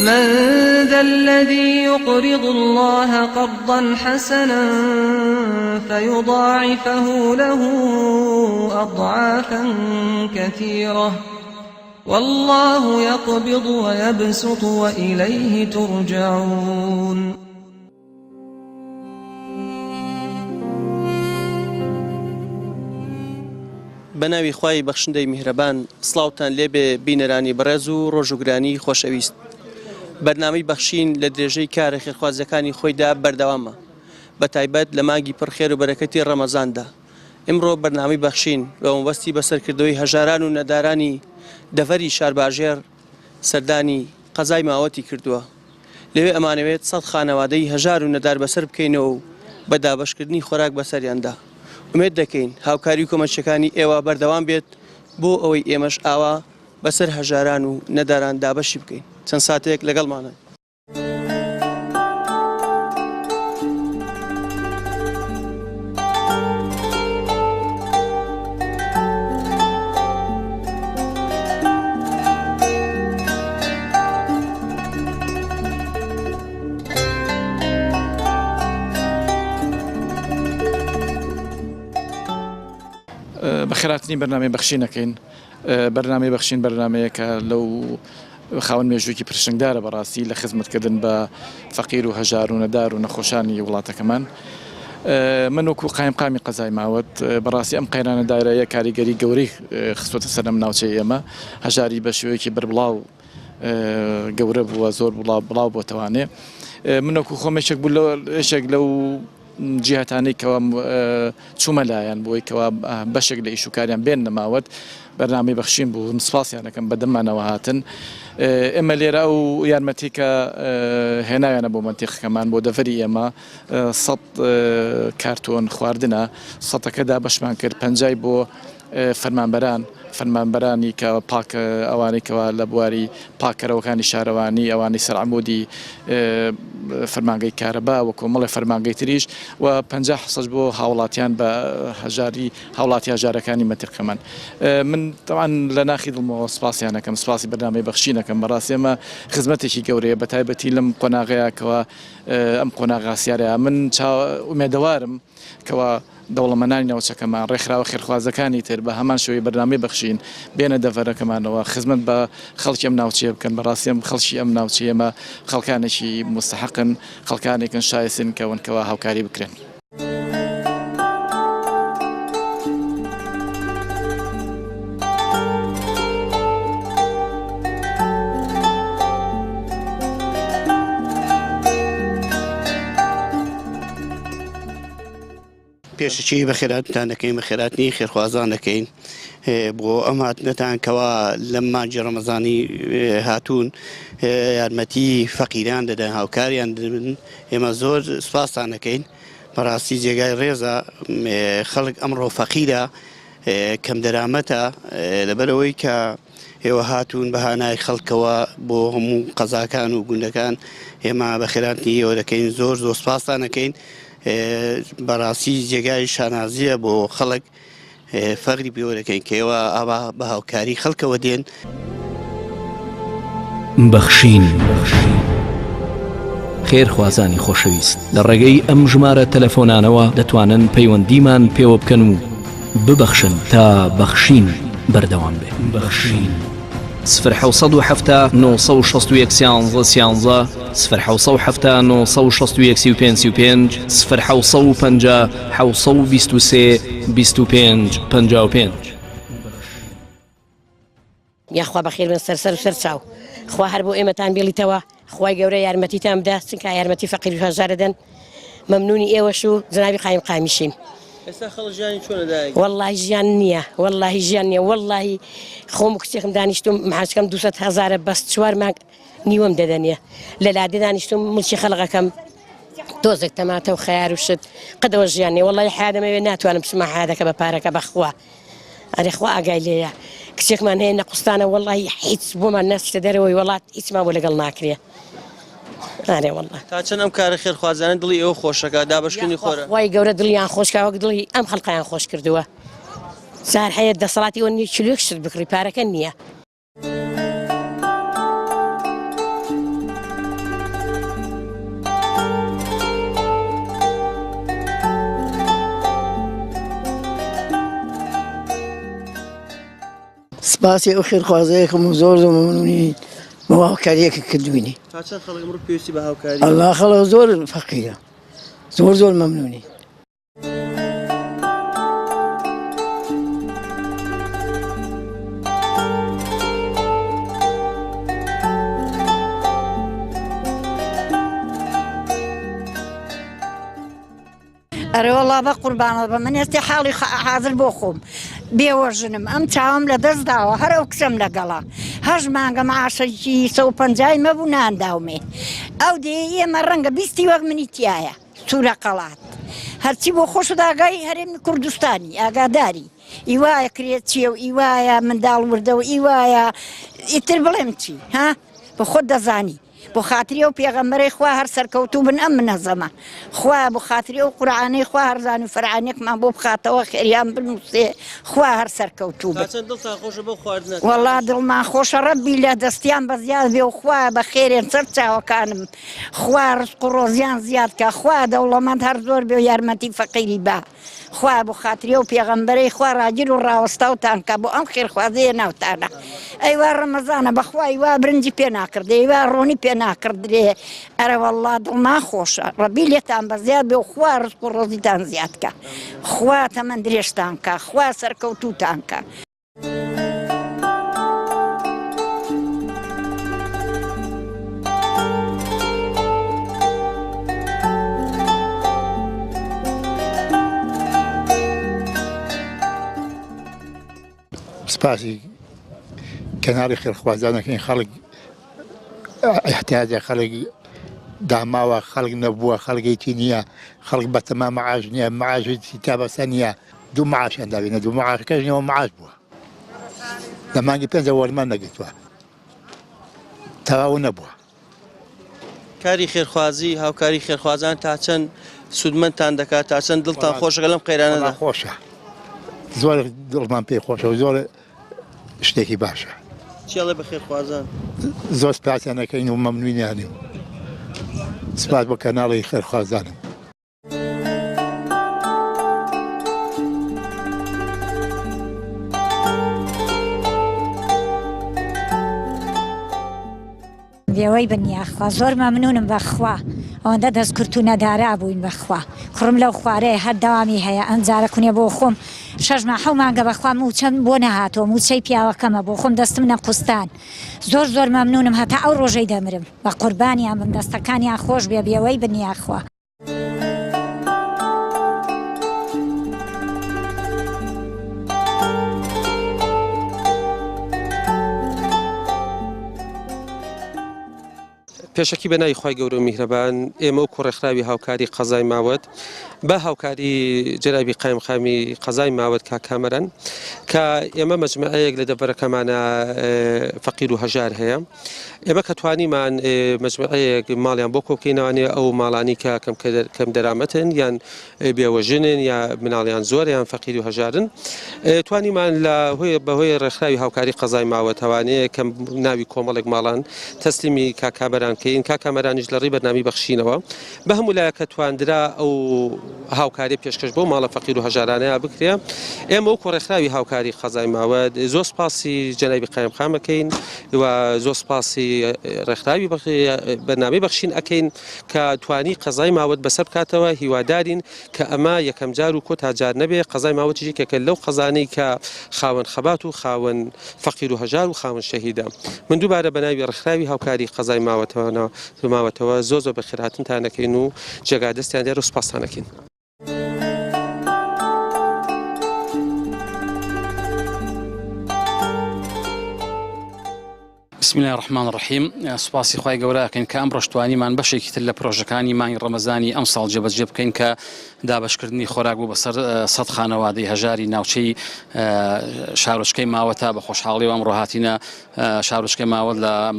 من ذا الذي يقرض الله قرضا حسنا فيضاعفه له أضعافا كثيرة والله يقبض ويبسط وإليه ترجعون. بەناوی خوای بەخشندەی میهرەبان سڵاوتان لێبێ بینەرانی بەڕێز و ڕۆژوگرانی خۆشەویست. بەرنامەی بەخشین لە درێژەی کارە خێرخوازەکانی خۆیدا بەردەوامە بە تایبەت لە مانگی پڕخێر و بەرەکەتی ڕەمەزاندا. ئمڕۆ بەرنامەی بەخشین بە مەبەستی بەسەرکردەوەی هەژاران و نەدارانی دەڤەری شارباژێر سەردانی قەزای ماوەتی کردووە. لەوێ ئەمانەوێت 100 خانەوادەی هەژار و نەدار بەسەر بکەینەوە و بە دابەشکردنی خۆراک بەسەریاندا. ئومێد دەکەین هاوکاری و کۆمەچەکانی ئێوە بەردەوام بێت بۆ ئەوەی ئێمەش ئاوا بەسەر هەژاران و نەداران دابەشی بکەین. چەند ساتێک لەگەڵمانە. بەخێراتنی بەرنامەی بەخشینەکەین. بەرنامەی بەخشین بەرنمەیەکە لەو خاوەن مێژووکی پرشنگدارە بەڕاستی لە خزمەتکردن بە فەقیر و هەژار و نەدار و نەخۆشانی وڵاتەکەمان. من وەکو قایمقامی قەزای ماوەت بەڕاستی ئەم قەیرانە دایرەیە کاریگەری گەورەی خستوتە سەر ئەم ناوچەی ئێمە. هەژاری بە شێوەیەکی بەربڵاو گەورە بووە، زۆر بڵاو بۆتەوانێ. من وەکو خۆمێکێک بوو لەشێک لەو جیهاتانەی کەوا چوومە لایەن بۆی کەوا بەشێک لە ئیشوکاریان بێن نەماوەت بەرنامەی بەخشین بوو سپاسیانەکەم بەدەمانەوە هاتن. ئێمە لێرە ئەو یارمەتی کە هێناویانە بۆ مەنتیقەکەمان بۆ دەڤەری ئێمە 100 کارتۆن خواردنە، 100ەکەدا بەشمان کرد 50 بۆ فەرمانبەرانی کە پاک ئەوانەی کەوا لە بواری پاکەرەوەکانی شارەوانی ئەوانی سەرعەمودی فەرمانگەی کارەبا وە کۆمەڵی فەرمانگەی تریش و 50 حسەش بۆ هاوڵاتیان بە هەژاری هاوڵاتی هەژارەکانی مەتیقەمان. من تەوان لە ناخی دڵمەوە سپاسیانەکەم، سپاسی بەرنامەی بەخشینەکەم. بەڕاستی ئێمە خزمەتێکی گەورەیە بە تایبەتی لەم قۆناغەیەکەوە ئەم قۆناغا سیارەیە. من ئومێدەوارم کەوا دەوڵەمەندانی ناوچەکەمان ڕێکخراوە خێرخوازەکانی تر بە هەمان شێوەی بەرنامەی بەخشین بێنە دەڤەرەکەمانەوە خزمەت بە خەڵکی ئەم ناوچەیە بکەن. بەڕاستی ئەم خەڵکی ئەم ناوچەیە ئێمە خەڵکانێکی مستحقن، خەڵکانێکن شایستن کەونکەوە هاوکاری بکرێن. پێشکی بە خێراتتان دەکەین، بە خێراتنی خێرخوازان دەکەین بۆ ئەم هاتنەتان کەوا لەم مانجی ڕەمەزانی هاتوون یارمەتی فەقیران دەدەن، هاوکاریان دەبن. ئێمە زۆر سوپاسان دەکەین. بەڕاستی جێگای ڕێزە خەڵک ئەمڕۆ فەقیرە، کەم دەرامەتە لەبەرەوەی کە ئێوە هاتوون بەهانای خەڵکەوە بۆ هەموو قەزاکان و گوندەکان. ئێمە بە خێراتنی ئێوە دەکەین، زۆر سوپاسان دەکەین. بەڕاستی جێگای شانازیە بۆ خەڵک فەقری پێوە دەکەین کە ئێوە ئاوا بە هاوکاری خەڵکەوە دێن. بەخشین خێرخوازانی خۆشەویست لە ڕێگەی ئەم ژمارە تەلەفۆنانەوە دەتوانن پەیوەندیمان پێوە بکەن و ببەخشن تا بەخشین بەردەوام بێ. بەخشین 0770 961 13 13 0770 961 35 0750 723 25 55. یاخوا بەخێر بن سەر چاو خوا هەر بۆ ئێمەتان بێڵیتەوە. خوای گەورە یارمەتیتان بدە، چونکە یارمەتی فەقیر و هەژار دەدەن. مەمنونی ئێوەش و جنابی قایمقامیشین. ئێستا خەڵک ژیانی چۆنە دایک؟ وەڵڵاهی ژیان نییە، وەڵڵاهی ژیان نییە. وەڵڵاهی خۆم و کچێکم دانیشتم محاچکەم 200,000 بەست 4 مانگ نیوەم دەدەنێ. لە لادێ دانیشتم ملکی خەڵقەکەم تۆزێک تەماتە و خەیار و شت قەدەوە ژیان نییە. وەڵڵاهی حیادەمەوێ ناتوانم بچمە حیادەکە بە پارەکە بەخوا. ئەرێ خوا ئاگای لێیە. کچێکمان هەیە نەقوستانە، وەڵڵاهی هیچ بۆمان نەچتە دەرەوەی وڵات هیچمان بۆ لەگەڵ ناکرێ. ئارێ وەڵڵا تا چەند ئەم کارە خێرخوازانە دڵی ئێوە خۆشەکە دابەشکردنی خۆرە. وای گەورە دڵیان خۆشکا وەک دڵی ئەم خەڵقیان خۆش کردووە. سار هەیە دەسەڵاتی ئەوە نییە کیلۆیەک شت بکڕی پارەکە نییە. سپاسی ئەو خێرخوازەیەکم و زۆر زۆر مەمنونی بە هاوکاریەکە کردوینی تا چەند خەڵک ئەمڕۆ پێویستی بە هاوکاری ئەڵڵا خەڵک زۆر فەقیرە زۆر زۆر مەمنونی ئەرە وەڵا بە قوربانە بە من ئێستا حاڵی حاضر بۆ خۆم بێوەژنم ئەم چاوم لە دەست داوە هەر ئەو کچەم لەگەڵا هەژ مانگە معاشەکی 150 مەبوو نانداومێ ئەو دێ ئێمە ڕەنگە بیستی وەک منی تایە سوورە قەڵات هەرچی بۆ خۆش و داگای هەرێمی کوردستانی ئاگاداری ئیوایە کرێت چیە و ئیوایە منداڵ وردە و ئیوایە ئیتر بڵێم چی ها بە خۆت دەزانی بۆ خاتری ئەو پێغەمبەرەی خوا هەر سەرکەوتوو بن ئەم منەزەمە خوا بۆ خاتری ئەو قورعانەی خوا هەرزان و فەرعانێکمان بۆ بخاتەوە خێریان بنووسێ خوا هەر سەرکەوتوو بن وەڵا دڵمان خۆشە ڕەبی لە دەستیان بە زیاد بێ و خوا بە خێرێن سەر چاوەکانم خوا ڕزق و ڕۆزیان زیاد کە خوا دەوڵەمەند هەر زۆر بێ و یارمەتی فەقیری با خوا بۆ خاتری ئەو پێغەمبەرەی خوا ڕاگیر و ڕاوەستاوتان کە بۆ ئەم خێرخوازەیە ناوتانە ئەیوا ڕەمەزانە بەخوا ئیوا برنجی پێ ناکردێ ئیوا ڕۆنی پێ ناکردرێ ئەرە وەڵا دڵما خۆشە ڕەبی لێتان بە زیاد بێ و خوا ڕزق و ڕۆزیتان زیاد کە خوا تەمەن درێژتان کە خوا سەرکەوتووتان کە سپاسی کەناڵی خێرخوازانەکەین خەڵک احتیاجە خەڵکی داماوە خەڵک نەبووە خەڵگەیتی نییە خەڵک بەتەما مەعاش نییە مەعاشی تا بەسە نییە دوو مەعاشیان داوینە دوو مەعاشەکەشنەوە مەعاش بووە لە مانگی 5 وەرمان نەگرتووە تەواو نەبووە کاری خێرخوازی هاوکاری خێرخوازان تا چەند سودمەندتان دەکات تا چەند دڵتان خۆشەکە لەم قەیرانەدا خۆشە زۆر دڵمان پێی خۆشە و زۆر شتێکی باشە چیڵێ بە خێرخوازان زۆر سپاسیانەکەین و مەمنوینیانیم سپاس بۆ کەناڵی خێرخوازانم بێوەی بنیاخوا زۆر مەمنونم بەخوا ئەوەندە دەستکرد و نەدارا بووین بەخوا کوڕم لەو خوارەیە هەر داوامی هەیە ئەمجارە کونێ بۆ خۆم 6 مانگە بەخوا موچەند بۆ نەهاتەوە موچەی پیاوەکەمە بۆ خۆم دەستم نەقوستان زۆر مەمنونم هەتا ئەو ڕۆژەی دەمرم بە قوربانیان بم دەستەکانیان خۆش بێ بێوەی بنیاخوا پێشەکی بە ناوی خی گەورە و میهرەبان ئێمە و کوڕێکخراوی هاوکاری قەزای ماوەت بە هاوکاری جەنابی قایمقامی قەزای ماوەت کاکامەران کە ئێمە مەجموعەیەک لە دەبەرەکەمانە فەقیر و هەژار هەیە ئێمە کە توانیمان مەجموعەیەک ماڵیان بۆ کۆکەینەوانێ ئەو ماڵانی کە کەم دەرامەتن یان بێوەژنن یا مناڵیان زۆر یان فەقیر و هەژارن توانیمان لە بەهۆی ڕێکخراوی هاوکاری قەزای ماوەتەوانەیە کەم ناوی کۆمەڵێک ماڵان تەسلیمی کاکامەران کەین کاکامەرانیش لە ڕێی بەرنامی بەخشینەوە بە هەموو لایە کە تواندرا ئەو هاوکاری پێشکەش بۆ ماڵە فەقیر و هەژارانەیە بکرێ ئێمە و کوڕێکخراوی هاوکاری قەزای ماوەت زۆر سپاسی جەنابی قایمقامەکەین و زۆر سپاسی ڕێکخراوی بەرنامەی بەخشین ئەکەین کە توانی قەزای ماوەت بەسەر بکاتەوە هیوادارین کە ئەمە یەکەم جار و کۆتا جار نەبێ قەزای ماوەتیژی کەکە لەو قەزانەی کە خاوەن خەبات و خاوەن فەقیر و هەژار و خاوەن شەهیدە من دووبارە بە ناوی ڕێکخراوی هاوکاری قەزای ماوەتەوە زۆر بە خێراتنتانەکەین و جێگا دەستیان دێر و سپاسانەکەین. بسم الله الرحمن الرحیم سپاسی خی گەورەکەین کە ئەم ڕۆژتوانیمان بەشێکی تر لە پرۆژەکانی مانگی ڕەمەزانی ئەم ساڵ جێبەجێ بکەین کە دابشکردنی خۆراک بوو بەسەر 100 خانەوادەی هەژاری ناوچەی شارۆچکەی ماوەتە بە خۆشحاڵی و ئەمڕۆ هاتینە شارۆچکەی ماوەت لە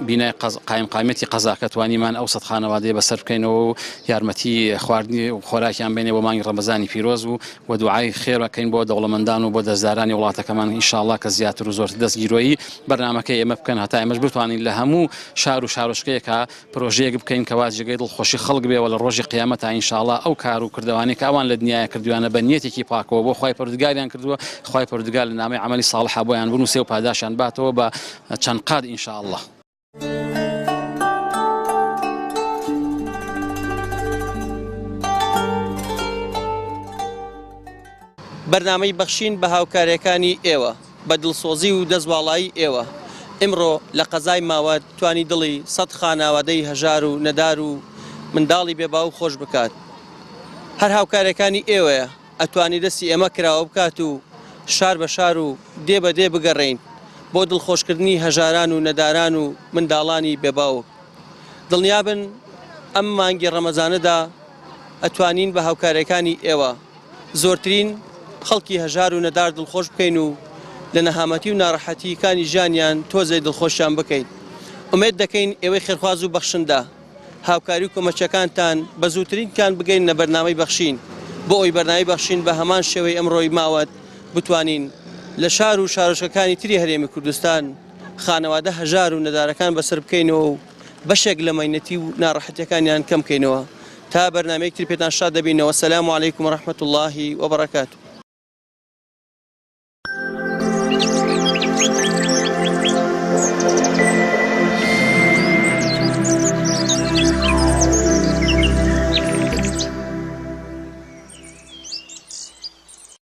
بینای قایمقامەتی قەزاکە توانیمان ئەو 100 خانەوادەی بەسەر بکەینەوە و یارمەتی خواردنی و خۆراکیان بێنێ بۆ مانگی ڕەمەزانی پیرۆز و دوعای خێرەکەین بۆ دەوڵەمەندان و بۆ دەستدارانی وڵاتەکەمان ئینشاءڵڵا کە زیاتر و زۆر دەستگیرۆیی بەرنامەکەی ئێمە بکەن هەتا ئێمەش بتوانین لە هەموو شار و شارۆچکەیەکە پرۆژەیەک بکەین کەوا جێگەی دڵخۆشی خەڵک بێ و لە ڕۆژی قیامەتە ئینشاءڵڵا ئەو کار و کردوانەی کە ئەوان لە دنیاە کردویانە بە نیەتێکی پاکەوە بۆ خوای پەروەردگاریان کردووە، خوای پەروەردگار لە نامەی عەمەلی ساڵحە بۆیان بنووسێ و پاداشیان باتەوە بە چەند قات ئینشاءڵڵا. بەرنامەی بەخشین بە هاوکاریەکانی ئێوە بە دڵسۆزی و دەستواڵایی ئێوە ئمڕۆ لە قەزای ماوەت توانی دڵی 100 خانەوادەی هەژار و نەدار و منداڵی بێباو خۆش بکات. هەر هاوکاریەکانی ئێوەیە ئەتوانی دەستی ئێمە کراوە بکات و شار بە شار و دێ بە دێ بگەڕین بۆ دڵخۆشکردنی هەژاران و نەداران و منداڵانی بێباوک. دڵنیابن ئەم مانگی ڕەمەزانەدا ئەتوانین بە هاوکاریەکانی ئێوە زۆرترین خەڵکی هەژار و نەدار دڵخۆش بکەین و لە نەهامەتی و ناڕەحەتیەکانی ژیانیان تۆزەی دڵخۆشیان بکەین. ئومێد دەکەین ئێوەی خێرخواز و بەخشندە هاوکاری و کۆمەچەکانتان بە زووترینکان بگەین لە بەرنامەی بەخشین بۆ ئەوی بەرنامەی بەخشین بە هەمان شێوەی ئەمڕۆی ماوەت بتوانین لە شار و شارۆچکەکانی تری هەرێمی کوردستان خانەوادە هەژار و نەدارەکان بەسەر بکەینەوە و بەشێک لە مەینەتی و ناڕەحەتیەکانیان کەم بکەینەوە. تا بەرنامەیەکی پێتان شاد دەبینەوە. سەلام عەلەیکوم وەڕەحمەتوڵڵاهی وبەڕەکاتوه.